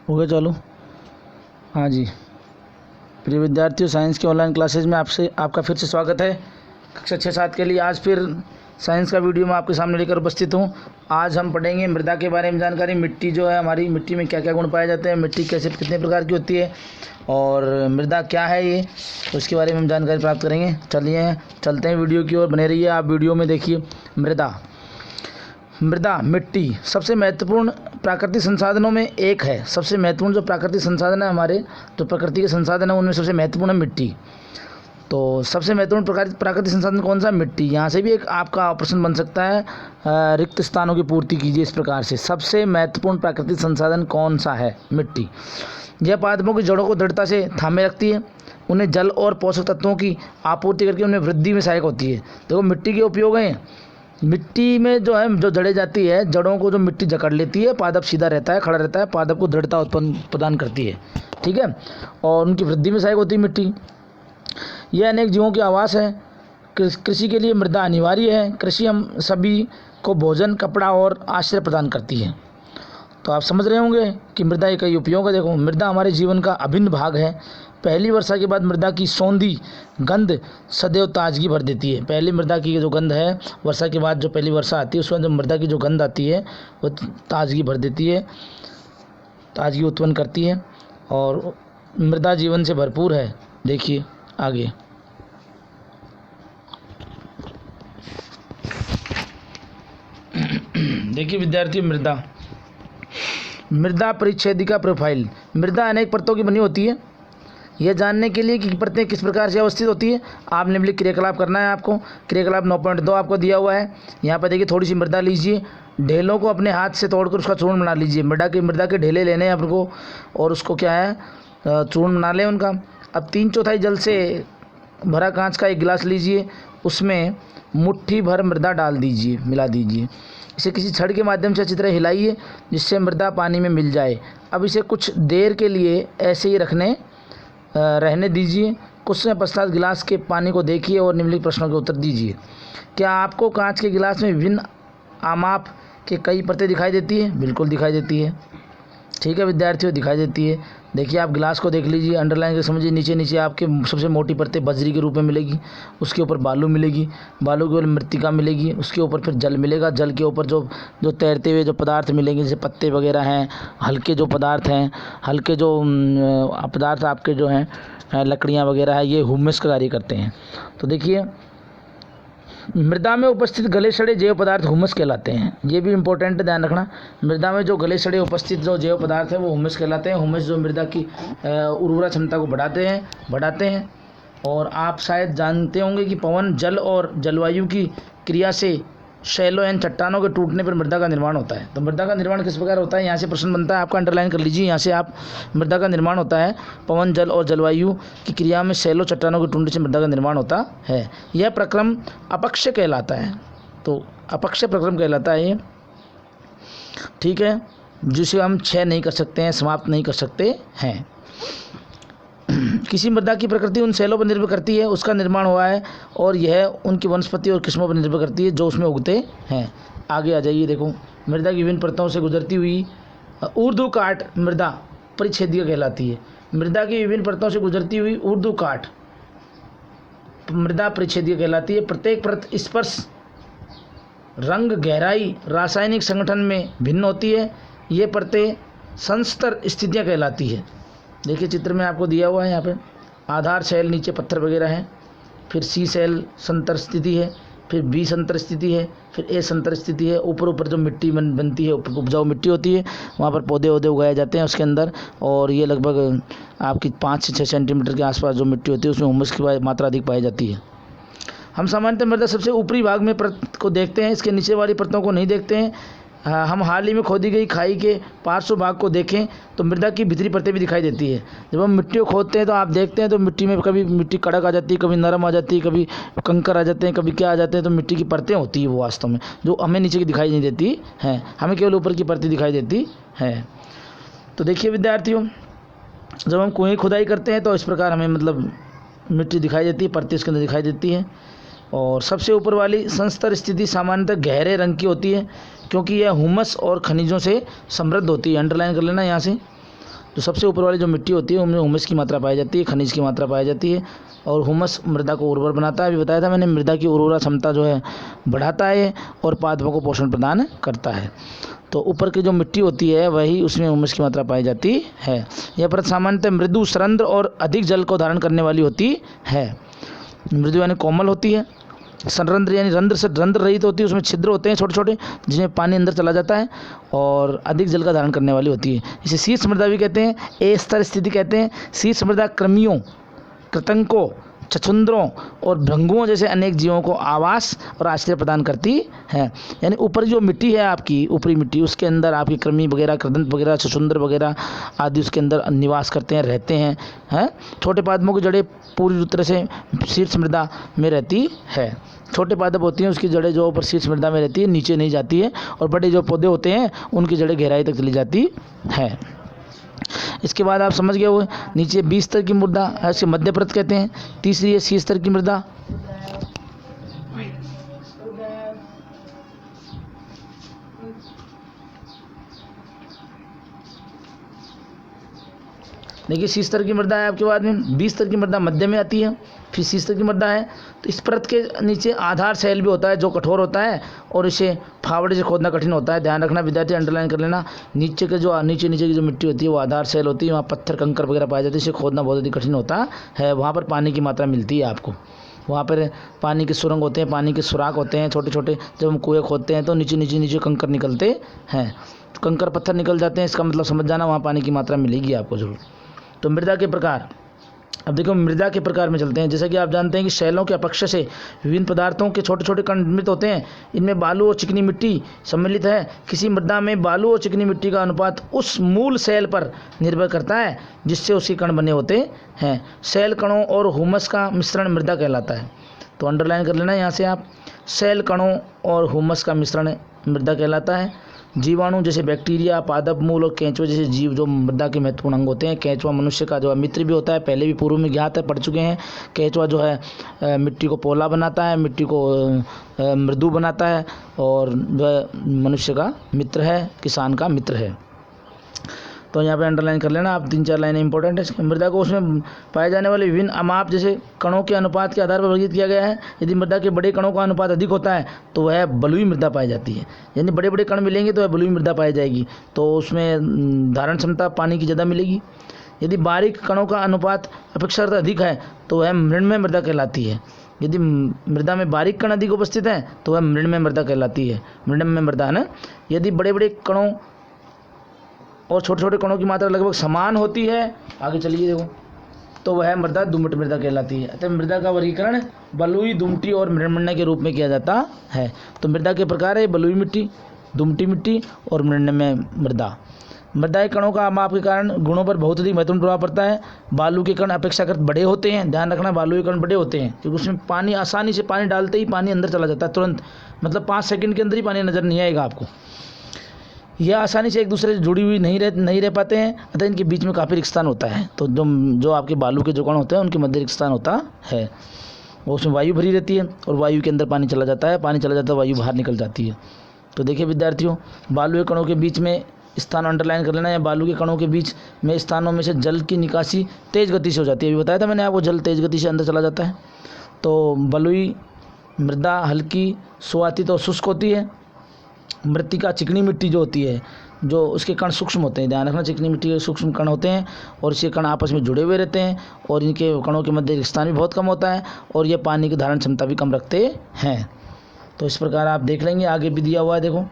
हो गया चालू। हाँ जी, प्रिय विद्यार्थियों, साइंस के ऑनलाइन क्लासेज में आपका फिर से स्वागत है। कक्षा 6-7 के लिए आज फिर साइंस का वीडियो मैं आपके सामने लेकर उपस्थित हूँ। आज हम पढ़ेंगे मृदा के बारे में जानकारी। मिट्टी जो है हमारी, मिट्टी में क्या क्या गुण पाए जाते हैं, मिट्टी कैसे कितने प्रकार की होती है और मृदा क्या है ये, तो इसके बारे में हम जानकारी प्राप्त करेंगे। चलिए चलते हैं वीडियो की ओर, बने रहिए आप वीडियो में। देखिए मृदा मिट्टी सबसे महत्वपूर्ण प्राकृतिक संसाधनों में एक है। सबसे महत्वपूर्ण जो प्राकृतिक संसाधन है हमारे, जो प्रकृति के संसाधन है उनमें सबसे महत्वपूर्ण है मिट्टी। तो सबसे महत्वपूर्ण प्राकृतिक संसाधन कौन सा? मिट्टी। यहाँ से भी एक आपका प्रश्न बन सकता है, रिक्त स्थानों की पूर्ति कीजिए इस प्रकार से। सबसे महत्वपूर्ण प्राकृतिक संसाधन कौन सा है? मिट्टी। यह पादपों की जड़ों को दृढ़ता से थामे रखती है, उन्हें जल और पोषक तत्वों की आपूर्ति करके उनमें वृद्धि में सहायक होती है। देखो मिट्टी के उपयोग हैं, मिट्टी में जो है, जो जड़ें जाती है, जड़ों को जो मिट्टी जकड़ लेती है, पादप सीधा रहता है, खड़ा रहता है, पादप को दृढ़ता उत्पन्न प्रदान करती है, ठीक है, और उनकी वृद्धि में सहायक होती है मिट्टी। यह अनेक जीवों की आवास है। कृषि के लिए मृदा अनिवार्य है। कृषि हम सभी को भोजन, कपड़ा और आश्रय प्रदान करती है। तो आप समझ रहे होंगे कि मृदा के कई उपयोग है। देखो, मृदा हमारे जीवन का अभिन्न भाग है। पहली वर्षा के बाद मृदा की सौंधी गंध सदैव ताजगी भर देती है। पहली मृदा की जो गंध है, वर्षा के बाद जो पहली वर्षा आती है, उसमें जो मृदा की जो गंध आती है वो ताजगी भर देती है, ताजगी उत्पन्न करती है और मृदा जीवन से भरपूर है। देखिए आगे, देखिए विद्यार्थी, मृदा परिच्छेदिका प्रोफाइल। मृदा अनेक परतों की बनी होती है। यह जानने के लिए कि परतें किस प्रकार से अवस्थित होती है, आप निम्नलिखित क्रियाकलाप करना है आपको। क्रियाकलाप 9.2 आपको दिया हुआ है। यहाँ पर देखिए, थोड़ी सी मृदा लीजिए, ढेलों को अपने हाथ से तोड़कर उसका चूर्ण बना लीजिए। मृदा के ढेले लेने हैं आपको और उसको क्या है, चूर्ण बना लें उनका। अब 3/4 जल से भरा कांच का एक गिलास लीजिए, उसमें मुट्ठी भर मृदा डाल दीजिए, मिला दीजिए। इसे किसी छड़ के माध्यम से अच्छी तरह हिलाइए जिससे मृदा पानी में मिल जाए। अब इसे कुछ देर के लिए ऐसे ही रहने दीजिए। कुछ समय पश्चात गिलास के पानी को देखिए और निम्नलिखित प्रश्नों के उत्तर दीजिए। क्या आपको कांच के गिलास में विभिन्न आमाप के कई परतें दिखाई देती है? बिल्कुल दिखाई देती है, ठीक है विद्यार्थियों, दिखाई देती है। देखिए आप गिलास को देख लीजिए, अंडरलाइन कर समझिए। नीचे आपके सबसे मोटी परतें बजरी के रूप में मिलेगी, उसके ऊपर बालू मिलेगी, बालू के ऊपर मृत्तिका मिलेगी, उसके ऊपर फिर जल मिलेगा, जल के ऊपर जो तैरते हुए जो पदार्थ मिलेंगे, जैसे पत्ते वगैरह हैं, हल्के जो पदार्थ हैं, हल्के जो पदार्थ आपके जो हैं, लकड़ियाँ वगैरह है, ये ह्यूमस का कार्य करते हैं। तो देखिए, मृदा में उपस्थित गले सड़े जैव पदार्थ ह्यूमस कहलाते हैं। ये भी इंपॉर्टेंट ध्यान रखना। मृदा में जो गले सड़े उपस्थित जो जैव पदार्थ है वो ह्यूमस कहलाते हैं। ह्यूमस जो मृदा की उर्वरा क्षमता को बढ़ाते हैं। और आप शायद जानते होंगे कि पवन, जल और जलवायु की क्रिया से शैलों यानी चट्टानों के टूटने पर मृदा का निर्माण होता है। तो मृदा का निर्माण किस प्रकार होता है, यहाँ से प्रश्न बनता है, आपका अंडरलाइन कर लीजिए। यहाँ से आप, मृदा का निर्माण होता है पवन, जल और जलवायु की क्रिया में शैलों चट्टानों के टूटने से मृदा का निर्माण होता है। यह प्रक्रम अपक्ष कहलाता है। तो अपक्ष प्रक्रम कहलाता है ये, ठीक है, जिसे हम क्षय नहीं कर सकते हैं, समाप्त नहीं कर सकते हैं। किसी मृदा की प्रकृति उन शैलों पर निर्भर करती है, उसका निर्माण हुआ है, और यह उनकी वनस्पति और किस्मों पर निर्भर करती है जो उसमें उगते हैं। आगे आ जाइए। देखो, मृदा की विभिन्न परतों से गुजरती हुई ऊर्ध्वकाट मृदा परिच्छेदिका कहलाती है। मृदा की विभिन्न परतों से गुजरती हुई ऊर्ध्वकाट मृदा परिच्छेदिका कहलाती है। प्रत्येक परत स्पर्श, रंग, गहराई, रासायनिक संगठन में भिन्न होती है। ये परतें संस्तर स्थितियाँ कहलाती है। देखिए चित्र में आपको दिया हुआ है, यहाँ पे आधार शैल, नीचे पत्थर वगैरह हैं, फिर सी शैल संतर स्थिति है, फिर बी संतर स्थिति है, फिर ए संतर स्थिति है। ऊपर जो मिट्टी बनती है, उपजाऊ मिट्टी होती है, वहाँ पर पौधे उगाए जाते हैं उसके अंदर। और ये लगभग आपकी 5 से 6 सेंटीमीटर के आसपास जो मिट्टी होती है उसमें हुमस की मात्रा अधिक पाई जाती है। हम सामान्यतः मृदा सबसे ऊपरी भाग में परत को देखते हैं, इसके नीचे वाली परतों को नहीं देखते हैं। हम हाल ही में खोदी गई खाई के पार्श्व भाग को देखें तो मृदा की भीतरी परतें भी दिखाई देती है। जब हम मिट्टी को खोदते हैं तो आप देखते हैं तो मिट्टी में कभी मिट्टी कड़क आ जाती है, कभी नरम आ जाती है, कभी कंकर आ जाते हैं, कभी क्या आ जाते हैं। तो मिट्टी की परतें होती है वो वास्तव में, जो हमें नीचे की दिखाई नहीं देती हैं, हमें केवल ऊपर की परतें दिखाई देती हैं। तो देखिए विद्यार्थियों, जब हम कुएँ खुदाई करते हैं तो इस प्रकार हमें मतलब मिट्टी दिखाई देती है, परतें उसके अंदर दिखाई देती हैं। और सबसे ऊपर वाली संस्तर स्थिति सामान्यतः गहरे रंग की होती है, क्योंकि यह हुमस और खनिजों से समृद्ध होती है। अंडरलाइन कर लेना यहाँ से। जो सबसे ऊपर वाली जो मिट्टी होती है उनमें हुमस की मात्रा पाई जाती है, खनिज की मात्रा पाई जाती है, और हुमस मृदा को उर्वर बनाता है। अभी बताया था मैंने, मृदा की उर्वरा क्षमता जो है बढ़ाता है और पादपों को पोषण प्रदान करता है। तो ऊपर की जो मिट्टी होती है वही उसमें हुमस की मात्रा पाई जाती है। यह परत सामान्यतः मृदु, सरंध्र और अधिक जल को धारण करने वाली होती है। मृदु यानी कोमल होती है, संरंध्र यानी रंध्र से रंध्र रहित होती है, उसमें छिद्र होते हैं छोटे छोटे जिसमें पानी अंदर चला जाता है, और अधिक जल का धारण करने वाली होती है। इसे शीर्ष मृदा भी कहते हैं, ए स्तर स्थिति कहते हैं। शीर्ष मृदा कृमियों, कृतंकों, छछुंदरों और भृंगुओं जैसे अनेक जीवों को आवास और आश्रय प्रदान करती है। यानी ऊपर जो मिट्टी है आपकी, ऊपरी मिट्टी, उसके अंदर आपकी कृमि वगैरह, कृदंत वगैरह, छछुंदर वगैरह आदि उसके अंदर निवास करते हैं, रहते हैं। छोटे पादपों की जड़ें पूरी तरह से शीर्ष मृदा में रहती है। छोटे पादप होती हैं उसकी जड़ें जो ऊपर शीर्ष मृदा में रहती है, नीचे नहीं जाती है, और बड़े जो पौधे होते हैं उनकी जड़ें गहराई तक चली जाती है। इसके बाद आप समझ गए हो, नीचे 20 स्तर की मृदा है, इसे मध्य परत कहते हैं। तीसरी है 30 स्तर की मृदा। देखिए 30 स्तर की मृदा है आपके बाद में, 20 स्तर की मृदा मध्य में आती है, फिर 30 स्तर की मृदा है। तो इस परत के नीचे आधार शैल भी होता है जो कठोर होता है और इसे फावड़े से खोदना कठिन होता है। ध्यान रखना विद्यार्थी, अंडरलाइन कर लेना। नीचे की जो मिट्टी होती है वो आधार शैल होती है, वहाँ पत्थर कंकर वगैरह पाए जाते हैं, इसे खोदना बहुत अधिक कठिन होता है। वहाँ पर पानी की मात्रा मिलती है आपको, वहाँ पर पानी के सुरंग होते हैं, पानी के सुराख होते हैं छोटे छोटे। जब हम कुएँ खोदते हैं तो नीचे कंकर निकलते हैं, कंकर पत्थर निकल जाते हैं, इसका मतलब समझ जाना, वहाँ पानी की मात्रा मिलेगी आपको जरूर। तो मृदा के प्रकार, अब देखो मृदा के प्रकार में चलते हैं। जैसा कि आप जानते हैं कि शैलों के अपक्ष से विभिन्न पदार्थों के छोटे छोटे कण निर्मित होते हैं। इनमें बालू और चिकनी मिट्टी सम्मिलित है। किसी मृदा में बालू और चिकनी मिट्टी का अनुपात उस मूल शैल पर निर्भर करता है जिससे उसके कण बने होते हैं। शैल कणों और हुमस का मिश्रण मृदा कहलाता है। तो अंडरलाइन कर लेना यहाँ से आप, शैल कणों और हुमस का मिश्रण मृदा कहलाता है। जीवाणु जैसे बैक्टीरिया, पादप मूल और केंचुआ जैसे जीव जो मृदा के महत्वपूर्ण अंग होते हैं। केंचुआ मनुष्य का जो है मित्र भी होता है, पहले भी पूर्व में ज्ञात है, पढ़ चुके हैं। केंचुआ जो है मिट्टी को पोला बनाता है, मिट्टी को मृदु बनाता है, और जो है मनुष्य का मित्र है, किसान का मित्र है। तो यहाँ पे अंडरलाइन कर लेना आप, 3-4 लाइनें इंपॉर्टेंट है। मृदा को उसमें पाए जाने वाले विभिन्न अमाप जैसे कणों के अनुपात के आधार पर वर्गीकृत किया गया है। यदि मृदा के बड़े कणों का अनुपात अधिक होता है तो वह बलुई मृदा पाई जाती है। यानी बड़े बड़े कण मिलेंगे तो वह बलुई मृदा पाई जाएगी, तो उसमें धारण क्षमता पानी की ज़्यादा मिलेगी। यदि बारीक कणों का अनुपात अपेक्षाकृत अधिक है तो वह मृण्मय मृदा कहलाती है। यदि मृदा में बारीक कण अधिक उपस्थित हैं तो वह मृण्मय मृदा कहलाती है, मृण्मय मृदा है ना। यदि बड़े बड़े कणों और छोटे छोटे कणों की मात्रा लगभग समान होती है, आगे चलिए देखो, तो वह मृदा दुमट मृदा कहलाती है। अतः मृदा का वर्गीकरण बलुई, दुमटी और मृण्मय के रूप में किया जाता है। तो मृदा के प्रकार है बलुई मिट्टी, दुमटी मिट्टी और मृण्मय मृदा। मृदा के कणों का माप के कारण गुणों पर बहुत अधिक महत्वपूर्ण प्रभाव पड़ता है। बालू के कण अपेक्षाकृत बड़े होते हैं, ध्यान रखना, बालू के कण बड़े होते हैं क्योंकि उसमें पानी आसानी से, पानी डालते ही पानी अंदर चला जाता है तुरंत, मतलब 5 सेकंड के अंदर ही पानी नज़र नहीं आएगा आपको। यह आसानी से एक दूसरे से जुड़ी हुई नहीं रह पाते हैं, अतः इनके बीच में काफ़ी रिक्त स्थान होता है। तो जो आपके बालू के जो कण होते हैं उनके मध्य रिक्त स्थान होता है, वो उसमें वायु भरी रहती है और वायु के अंदर पानी चला जाता है, पानी चला जाता है, वायु बाहर निकल जाती है। तो देखिए विद्यार्थियों, बालू के कणों के बीच में स्थान अंडरलाइन कर लेना, या बालू के कणों के बीच में स्थानों में से जल की निकासी तेज़ गति से हो जाती है। अभी बताया था मैंने आपको, जल तेज़ गति से अंदर चला जाता है। तो बलुई मृदा हल्की, सुआतित और शुष्क होती है। मृत्तिका चिकनी मिट्टी जो होती है, जो उसके कण सूक्ष्म होते हैं, ध्यान रखना, चिकनी मिट्टी के सूक्ष्म कण होते हैं और इसके कण आपस में जुड़े हुए रहते हैं और इनके कणों के मध्य स्थान भी बहुत कम होता है और ये पानी की धारण क्षमता भी कम रखते हैं। तो इस प्रकार आप देख लेंगे, आगे भी दिया हुआ है देखो,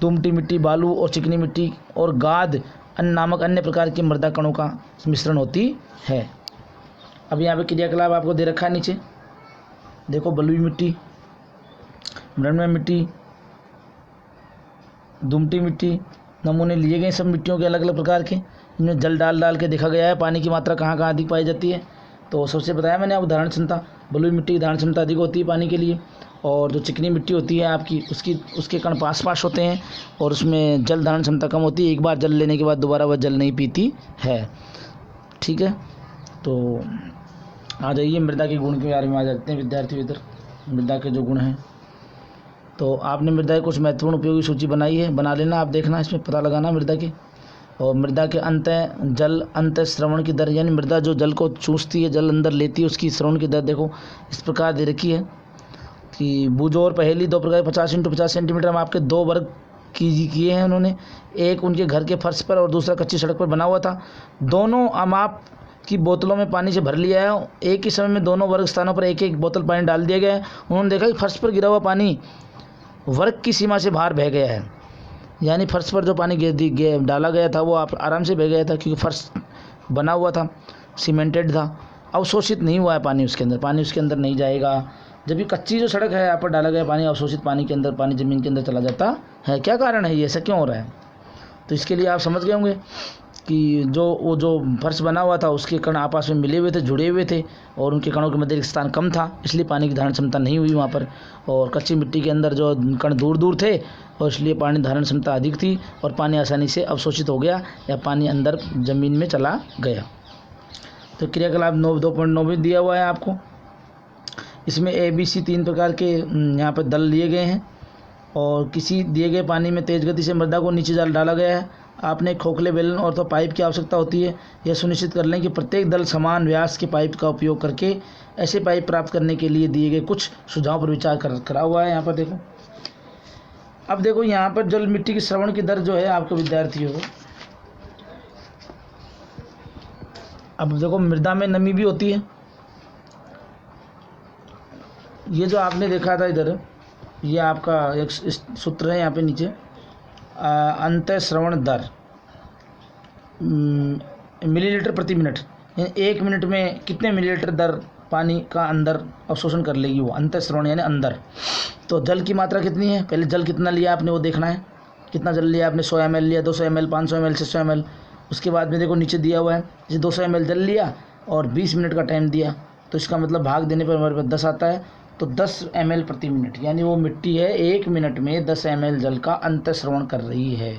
दुमटी मिट्टी, बालू और चिकनी मिट्टी और गाद नामक अन्य प्रकार की मृदा कणों का मिश्रण होती है। अब यहाँ पे क्रियाकलाप आपको दे रखा है नीचे देखो, बलुई मिट्टी, मृण्मय मिट्टी, दुमटी मिट्टी, नमूने लिए गए सब मिट्टियों के अलग अलग प्रकार के। इनमें जल डाल के देखा गया है पानी की मात्रा कहाँ कहाँ अधिक पाई जाती है। तो सबसे बताया मैंने आपको धारण क्षमता, बलुई मिट्टी की धारण क्षमता अधिक होती है पानी के लिए, और जो चिकनी मिट्टी होती है आपकी उसके कण पास होते हैं और उसमें जल धारण क्षमता कम होती है, एक बार जल लेने के बाद दोबारा वह जल नहीं पीती है। ठीक है, तो आ जाइए मृदा के गुण के बारे में आ जाते हैं विद्यार्थी इधर। मृदा के जो गुण हैं, तो आपने मृदा की कुछ महत्वपूर्ण उपयोगी सूची बनाई है, बना लेना, आप देखना, इसमें पता लगाना मृदा के। और मृदा के अंत जल अंत श्रवण की दर, यानी मृदा जो जल को चूसती है, जल अंदर लेती है, उसकी श्रवण की दर देखो इस प्रकार दे रखी है कि बूझोर पहेली 2 प्रकार 50 × 50 सेंटीमीटर में आपके 2 वर्ग किए हैं उन्होंने। एक उनके घर के फर्श पर और दूसरा कच्ची सड़क पर बना हुआ था। दोनों अमाप की बोतलों में पानी से भर लिया है। एक ही समय में दोनों वर्ग स्थानों पर एक एक बोतल पानी डाल दिया गया है। उन्होंने देखा कि फर्श पर गिरा हुआ पानी वर्ग की सीमा से बाहर बह गया है, यानी फर्श पर जो पानी डाला गया था वो आप आराम से बह गया था, क्योंकि फर्श बना हुआ था, सीमेंटेड था, अवशोषित नहीं हुआ है पानी उसके अंदर, पानी उसके अंदर नहीं जाएगा। जबकि कच्ची जो सड़क है यहाँ पर डाला गया पानी अवशोषित पानी के अंदर, पानी ज़मीन के अंदर चला जाता है। क्या कारण है ये, ऐसा क्यों हो रहा है? तो इसके लिए आप समझ गए होंगे कि वो जो फर्श बना हुआ था उसके कण आपस में मिले हुए थे, जुड़े हुए थे, और उनके कणों के मध्य एक स्थान कम था, इसलिए पानी की धारण क्षमता नहीं हुई वहाँ पर। और कच्ची मिट्टी के अंदर जो कण दूर दूर थे और इसलिए पानी धारण क्षमता अधिक थी और पानी आसानी से अवशोषित हो गया या पानी अंदर ज़मीन में चला गया। तो क्रियाकलाप 2.9 भी दिया हुआ है आपको। इसमें ABC 3 प्रकार के यहाँ पर दल लिए गए हैं और किसी दिए गए पानी में तेज़ गति से मृदा को नीचे डाला गया है। आपने खोखले बेलन और तो पाइप की आवश्यकता होती है। यह सुनिश्चित कर लें कि प्रत्येक दल समान व्यास के पाइप का उपयोग करके ऐसे पाइप प्राप्त करने के लिए दिए गए कुछ सुझाव पर विचार करा हुआ है। यहाँ पर देखो, अब देखो यहाँ पर जल मिट्टी की श्रवण की दर जो है आपके विद्यार्थियों को, अब देखो मृदा में नमी भी होती है। ये जो आपने देखा था इधर, ये आपका एक सूत्र है यहाँ पे नीचे, अंतः श्रवण दर मिलीलीटर प्रति मिनट, यानी 1 मिनट में कितने मिलीलीटर दर पानी का अंदर अवशोषण कर लेगी वो, अंतः श्रवण यानी अंदर। तो जल की मात्रा कितनी है, पहले जल कितना लिया आपने वो देखना है, कितना जल लिया आपने, 100 ml लिया, 200 ml, 500 ml, 600 ml। उसके बाद में देखो नीचे दिया हुआ है, जैसे 200 ml जल लिया और 20 मिनट का टाइम दिया, तो इसका मतलब भाग देने पर हमारे पास 10 आता है। तो 10 ml प्रति मिनट, यानी वो मिट्टी है 1 मिनट में 10 ml जल का अंतःश्रवण कर रही है।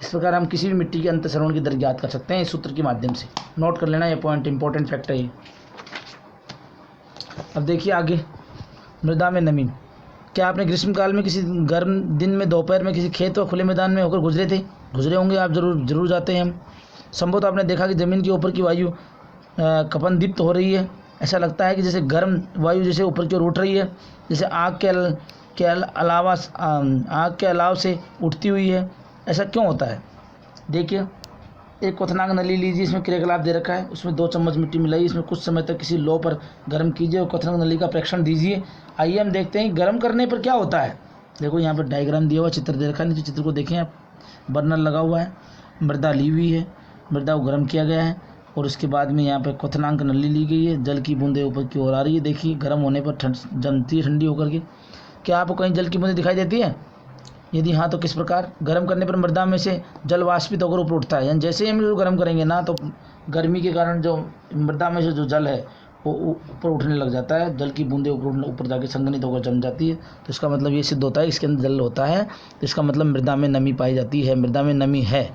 इस प्रकार हम किसी भी मिट्टी के अंतःश्रवण की दर ज्ञात कर सकते हैं इस सूत्र के माध्यम से। नोट कर लेना, ये पॉइंट इंपॉर्टेंट फैक्ट है ये। अब देखिए आगे, मृदा में नमी। क्या आपने ग्रीष्मकाल में किसी गर्म दिन में दोपहर में किसी खेत व खुले मैदान में होकर गुजरे होंगे आप, जरूर जाते हैं हम। संभवतः आपने देखा कि ज़मीन के ऊपर की वायु कपन दीप्त हो रही है। ऐसा लगता है कि जैसे गर्म वायु जैसे ऊपर की ओर उठ रही है, जैसे आग के अलाव से उठती हुई है। ऐसा क्यों होता है? देखिए, एक क्वथनांक नली लीजिए, इसमें क्रियाकलाप दे रखा है, उसमें 2 चम्मच मिट्टी मिलाइए, इसमें कुछ समय तक किसी लो पर गर्म कीजिए और क्वथनांक नली का प्रेक्षण दीजिए। आइए हम देखते हैं गर्म करने पर क्या होता है। देखो यहाँ पर डायग्राम दिया हुआ, चित्र दे रखा है, नीचे चित्र को देखें आप, बर्नर लगा हुआ है, मृदा ली हुई है, मृदा को गर्म किया गया है और उसके बाद में यहाँ पर क्वथनांक नली ली गई है, जल की बूंदें ऊपर की ओर आ रही है। देखिए गर्म होने पर जमती है ठंडी होकर के। क्या आपको कहीं जल की बूंदें दिखाई देती है? यदि हाँ तो किस प्रकार? गर्म करने पर मृदा में से जल वाष्पित होकर ऊपर उठता है, यानी जैसे ही हम लोग गर्म करेंगे ना तो गर्मी के कारण जो मृदा में से जो जल है वो ऊपर उठने लग जाता है, जल की बूंदें ऊपर जाके संघनित होकर जम जाती है। तो इसका मतलब ये सिद्ध होता है इसके अंदर जल होता है, तो इसका मतलब मृदा में नमी पाई जाती है, मृदा में नमी है।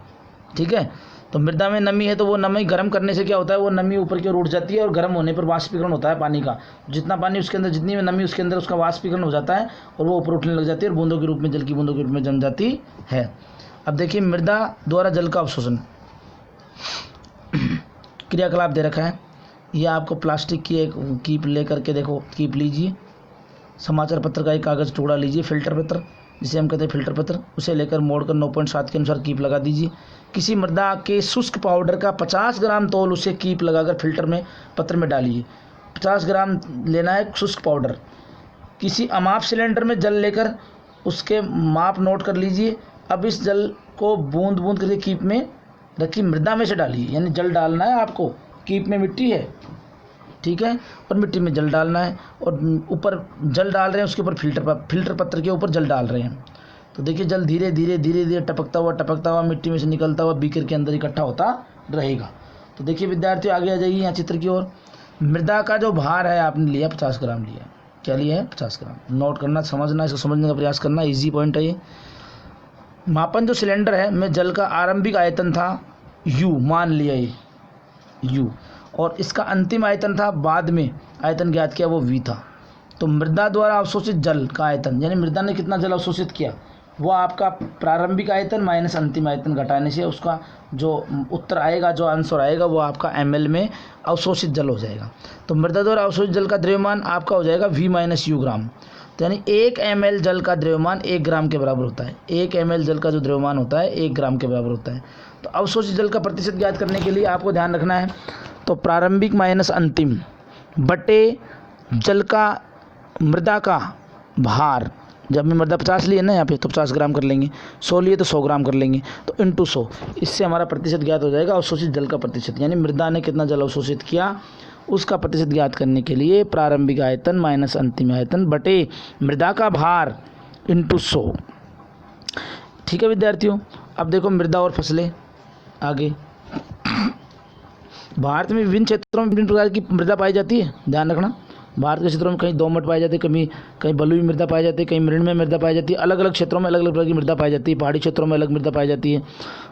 ठीक है, तो मृदा में नमी है तो वो नमी गर्म करने से क्या होता है, वो नमी ऊपर की ओर उठ जाती है और गर्म होने पर वाष्पीकरण होता है पानी का। जितना पानी उसके अंदर, जितनी नमी उसके अंदर, उसका वाष्पीकरण हो जाता है और वो ऊपर उठने लग जाती है और बूंदों के रूप में, जल की बूंदों के रूप में जम जाती है। अब देखिए मृदा द्वारा जल का अवशोषण क्रियाकलाप दे रखा है। यह आपको प्लास्टिक की एक कीप ले करके देखो, कीप लीजिए, समाचार पत्र का एक कागज़ टुकड़ा लीजिए, फिल्टर पत्र जिसे हम कहते हैं फिल्टर पत्र, उसे लेकर मोड़कर 9.7 के अनुसार कीप लगा दीजिए। किसी मृदा के शुष्क पाउडर का 50 ग्राम तौल उसे कीप लगाकर फिल्टर में पत्र में डालिए। 50 ग्राम लेना है शुष्क पाउडर। किसी अमाप सिलेंडर में जल लेकर उसके माप नोट कर लीजिए। अब इस जल को बूंद बूंद करके कीप में रखी मृदा में से डालिए, यानी जल डालना है आपको। कीप में मिट्टी है, ठीक है, और मिट्टी में जल डालना है और ऊपर जल डाल रहे हैं, उसके ऊपर फिल्टर पत्र के ऊपर जल डाल रहे हैं। तो देखिए जल धीरे धीरे टपकता हुआ मिट्टी में से निकलता हुआ बीकर के अंदर इकट्ठा होता रहेगा। तो देखिए विद्यार्थियों आगे आ जाइए यहाँ चित्र की ओर। मृदा का जो भार है आपने लिया 50 ग्राम लिया। क्या लिया है? 50 ग्राम। नोट करना, समझना, इसको समझने का प्रयास करना, ईजी पॉइंट है ये। मापन जो सिलेंडर है में जल का आरंभिक आयतन था U, मान लिया ये U, और इसका अंतिम आयतन था, बाद में आयतन ज्ञात किया, वो V था। तो मृदा द्वारा अवशोषित जल का आयतन, यानी मृदा ने कितना जल अवशोषित किया, वो आपका प्रारंभिक आयतन माइनस अंतिम आयतन घटाने से उसका जो उत्तर आएगा, जो आंसर आएगा, वो आपका ml में अवशोषित जल हो जाएगा। तो मृदा द्वारा अवशोषित जल का द्रव्यमान आपका हो जाएगा V माइनस U ग्राम। तो यानी 1 ml जल का द्रव्यमान 1 ग्राम के बराबर होता है। 1 ml जल का जो द्रव्यमान होता है 1 ग्राम के बराबर होता है। तो अवशोषित जल का प्रतिशत ज्ञात करने के लिए आपको ध्यान रखना है, तो प्रारंभिक माइनस अंतिम बटे जल का मृदा का भार, जब मैं मृदा 50 लिए ना यहाँ पे तो 50 ग्राम कर लेंगे, 100 लिए तो 100 ग्राम कर लेंगे, तो इंटू 100, इससे हमारा प्रतिशत ज्ञात हो जाएगा अवशोषित जल का प्रतिशत। यानी मृदा ने कितना जल अवशोषित किया उसका प्रतिशत ज्ञात करने के लिए प्रारंभिक आयतन माइनस अंतिम आयतन बटे मृदा का भार इंटू 100। ठीक है विद्यार्थियों, अब देखो मृदा और फसलें आगे। भारत में विभिन्न क्षेत्रों में विभिन्न प्रकार की मृदा पाई जाती है, ध्यान रखना। भारत के क्षेत्रों में कहीं दोमट पाई जाती है, कहीं बलुई मृदा पाई जाती है, कहीं मृणमय मृदा पाई जाती है। अलग अलग क्षेत्रों में अलग अलग प्रकार की मृदा पाई जाती है। पहाड़ी क्षेत्रों में अलग मृदा पाई जाती है,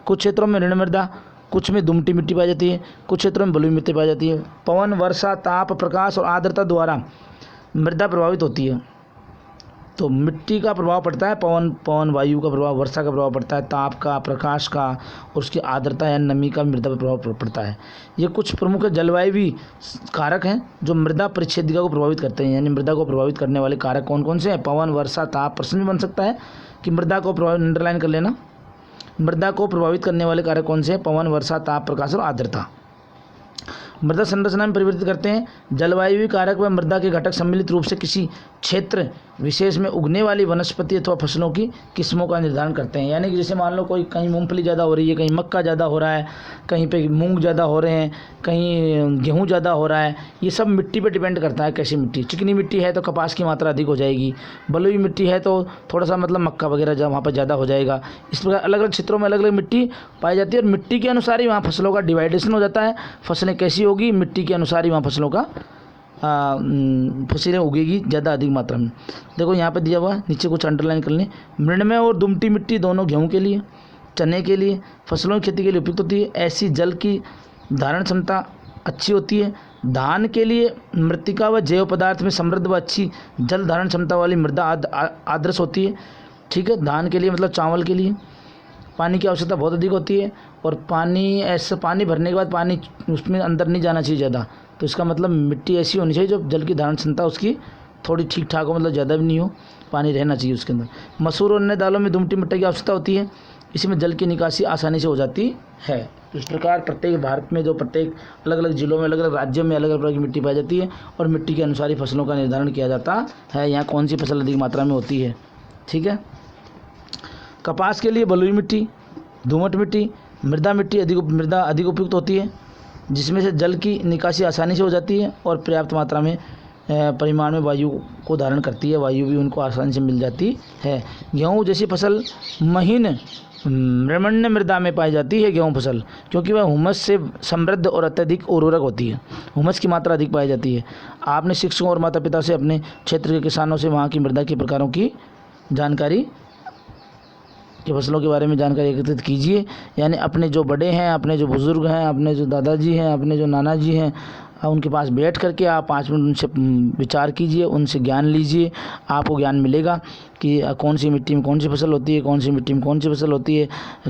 कुछ क्षेत्रों में ऋण मृदा, कुछ में दुमटी मिट्टी पाई जाती है, कुछ क्षेत्रों में बलुई मिट्टी पाई जाती है। पवन, वर्षा, ताप, प्रकाश और आर्द्रता द्वारा मृदा प्रभावित होती है। तो मिट्टी का प्रभाव पड़ता है, पवन वायु का प्रभाव, वर्षा का प्रभाव पड़ता है, ताप का, प्रकाश का, और उसकी आर्द्रता या नमी का मृदा पर प्रभाव पड़ता है। ये कुछ प्रमुख जलवायु कारक हैं जो मृदा परिच्छेदिका को प्रभावित करते हैं। यानी मृदा को प्रभावित करने वाले कारक कौन कौन से हैं? पवन, वर्षा, ताप। प्रश्न भी बन सकता है कि मृदा को प्रभावित, अंडरलाइन कर लेना, मृदा को प्रभावित करने वाले कारक कौन से हैं? पवन, वर्षा, ताप, प्रकाश और आर्द्रता। मृदा संरचना में परिवर्तित करते हैं। जलवायु कारक व मृदा के घटक सम्मिलित रूप से किसी क्षेत्र विशेष में उगने वाली वनस्पति अथवा फसलों की किस्मों का निर्धारण करते हैं। यानी कि जैसे मान लो कोई कहीं मूंगफली ज़्यादा हो रही है, कहीं मक्का ज़्यादा हो रहा है, कहीं पे मूंग ज़्यादा हो रहे हैं, कहीं गेहूँ ज़्यादा हो रहा है। ये सब मिट्टी पे डिपेंड करता है, कैसी मिट्टी। चिकनी मिट्टी है तो कपास की मात्रा अधिक हो जाएगी, बलुई मिट्टी है तो थोड़ा सा मतलब मक्का वगैरह वहाँ पर ज़्यादा हो जाएगा। इस प्रकार अलग अलग क्षेत्रों में अलग अलग मिट्टी पाई जाती है और मिट्टी के अनुसार ही वहाँ फसलों का डिवाइडेशन हो जाता है। फसलें कैसी होगी, मिट्टी के अनुसार ही वहाँ फसलों का फसलें उगेगी ज़्यादा अधिक मात्रा में। देखो यहाँ पे दिया हुआ है, नीचे कुछ अंडरलाइन कर लें। मृणमय और दुमटी मिट्टी दोनों गेहूँ के लिए, चने के लिए, फसलों की खेती के लिए उपयुक्त होती है। ऐसी जल की धारण क्षमता अच्छी होती है। धान के लिए मृत्तिका व जैव पदार्थ में समृद्ध व अच्छी जल धारण क्षमता वाली मृदा आदर्श होती है। ठीक है, धान के लिए मतलब चावल के लिए पानी की आवश्यकता बहुत अधिक होती है और पानी भरने के बाद पानी उसमें अंदर नहीं जाना चाहिए ज़्यादा। तो इसका मतलब मिट्टी ऐसी होनी चाहिए जो जल की धारण क्षमता उसकी थोड़ी ठीक ठाक हो, मतलब ज़्यादा भी नहीं हो, पानी रहना चाहिए उसके अंदर। मसूर और अन्य दालों में दुमटी मिट्टी की आवश्यकता होती है, इसमें जल की निकासी आसानी से हो जाती है। तो इस प्रकार प्रत्येक भारत में जो प्रत्येक अलग अलग जिलों में, अलग अलग राज्यों में अलग अलग प्रकार की मिट्टी पाई जाती है और मिट्टी के अनुसार ही फसलों का निर्धारण किया जाता है, यहाँ कौन सी फसल अधिक मात्रा में होती है। ठीक है, कपास के लिए बलुई मिट्टी, दोमट मिट्टी, मृदा अधिक उपयुक्त होती है, जिसमें से जल की निकासी आसानी से हो जाती है और पर्याप्त मात्रा में परिमाण में वायु को धारण करती है, वायु भी उनको आसानी से मिल जाती है। गेहूँ जैसी फसल महीन नमनीय मृदा में पाई जाती है गेहूँ फसल, क्योंकि वह हुमस से समृद्ध और अत्यधिक उर्वरक होती है। हुमस की मात्रा अधिक पाई जाती है। आपने शिक्षकों और माता पिता से अपने क्षेत्र के किसानों से वहाँ की मृदा के प्रकारों की जानकारी कि फसलों के बारे में जानकारी एकत्रित कीजिए। यानी अपने जो बड़े हैं, अपने जो बुज़ुर्ग हैं, अपने जो दादाजी हैं, अपने जो नाना जी हैं, उनके पास बैठ करके आप 5 मिनट उनसे विचार कीजिए, उनसे ज्ञान लीजिए। आपको ज्ञान मिलेगा कि कौन सी मिट्टी में कौन सी फसल होती है, कौन सी मिट्टी में कौन सी फसल होती है,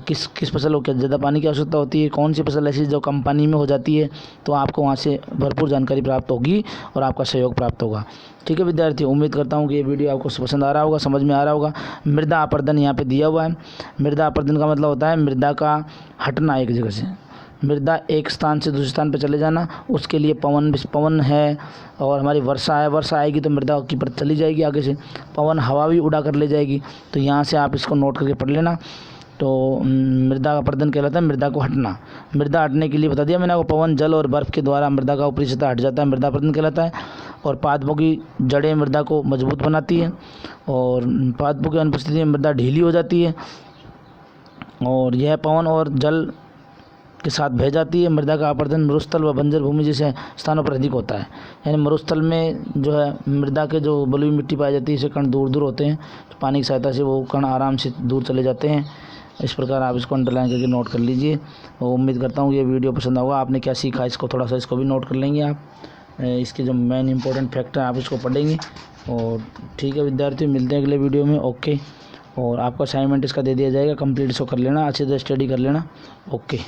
किस फसल को ज़्यादा पानी की आवश्यकता होती है, कौन सी फसल ऐसी जो कम पानी में हो जाती है। तो आपको वहाँ से भरपूर जानकारी प्राप्त होगी और आपका सहयोग प्राप्त होगा। ठीक है विद्यार्थियों, उम्मीद करता हूँ कि ये वीडियो आपको पसंद आ रहा होगा, समझ में आ रहा होगा। मृदा अपर्दन यहाँ पे दिया हुआ है। मृदा अपर्दन का मतलब होता है मृदा का हटना एक जगह से, मृदा एक स्थान से दूसरे स्थान पर चले जाना। उसके लिए पवन है और हमारी वर्षा है, वर्षा आएगी तो मृदा की परत चली जाएगी आगे से, पवन हवा भी उड़ा कर ले जाएगी। तो यहाँ से आप इसको नोट करके पढ़ लेना। तो मृदा का अपर्दन कहलाता है मृदा को हटना। मृदा हटने के लिए बता दिया मैंने आपको, पवन, जल और बर्फ़ के द्वारा मृदा का ऊपरी सतह हट जाता है, मृदा अपर्दन कहलाता है। और पादपों की जड़ें मृदा को मजबूत बनाती है और पादपों की अनुपस्थिति में मृदा ढीली हो जाती है और यह पवन और जल के साथ बह जाती है। मृदा का अपर्दन मरुस्थल व बंजर भूमि जैसे स्थानों पर अधिक होता है। यानी मरुस्थल में जो है मृदा के जो बलुई मिट्टी पाई जाती है, इससे कण दूर दूर होते हैं, तो पानी की सहायता से वो कण आराम से दूर चले जाते हैं। इस प्रकार आप इसको अंडरलाइन करके नोट कर लीजिए और उम्मीद करता हूँ ये वीडियो पसंद होगा। आपने क्या सीखा इसको थोड़ा सा इसको भी नोट कर लेंगे आप, इसके जो मेन इंपॉर्टेंट फैक्टर आप इसको पढ़ेंगे। और ठीक है विद्यार्थियों, मिलते हैं अगले वीडियो में। ओके, और आपको असाइनमेंट इसका दे दिया जाएगा, कंप्लीट इसको कर लेना, अच्छे से स्टडी कर लेना। ओके।